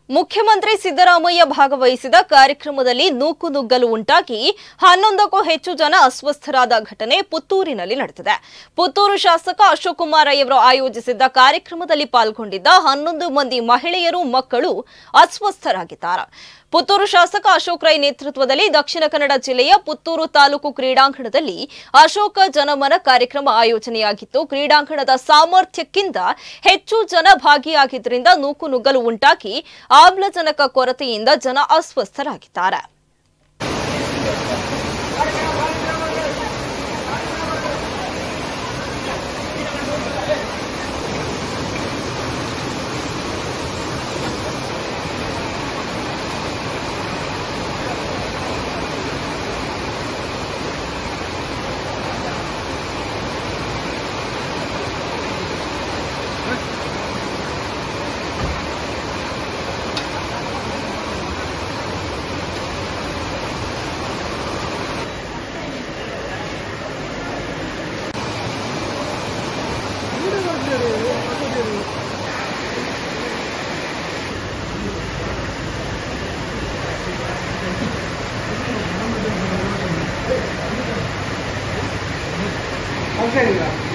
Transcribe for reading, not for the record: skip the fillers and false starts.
ಮುಖ್ಯಮಂತ್ರಿ ಸಿದ್ದರಾಮಯ್ಯ ಭಾಗವಹಿಸಿದ ಕಾರ್ಯಕ್ರಮದಲ್ಲಿ ನೂಕುನುಗ್ಗಲು ಉಂಟಾಗಿ 11ಕ್ಕೂ ಹೆಚ್ಚು ಜನ ಅಸ್ವಸ್ಥರಾದ ಘಟನೆ ಪುತ್ತೂರಿನಲ್ಲಿ ನಡೆದಿದೆ. ಪುತ್ತೂರು ಶಾಸಕ ಅಶೋಕ್ ಕುಮಾರ್ ರೈ ಅವರು ಆಯೋಜಿಸಿದ್ದ ಕಾರ್ಯಕ್ರಮದಲ್ಲಿ ಪಾಲ್ಗೊಂಡಿದ್ದ 11 ಮಂದಿ ಮಹಿಳೆಯರು ಮಕ್ಕಳು ಅಸ್ವಸ್ಥರಾಗಿದ್ದಾರೆ. ಪುತ್ತೂರು ಶಾಸಕ ಅಶೋಕ್ ರೈ ನೇತೃತ್ವದಲ್ಲಿ ದಕ್ಷಿಣ ಕನ್ನಡ ಜಿಲ್ಲೆಯ ಪುತ್ತೂರು ತಾಲೂಕು ಕ್ರೀಡಾಂಗಣದಲ್ಲಿ ಅಶೋಕ ಜನಮನ ಕಾರ್ಯಕ್ರಮ ಆಯೋಜನೆಯಾಗಿತ್ತು. ಕ್ರೀಡಾಂಗಣದ ಸಾಮರ್ಥ್ಯಕ್ಕಿಂತ ಹೆಚ್ಚು ಜನ ಭಾಗಿಯಾಗಿದ್ದರಿಂದ ನೂಕುನುಗ್ಗಲು ಉಂಟಾಗಿ ಆಮ್ಲಜನಕ ಕೊರತೆಯಿಂದ ಜನ ಅಸ್ವಸ್ಥರಾಗಿದ್ದಾರೆ. Okay.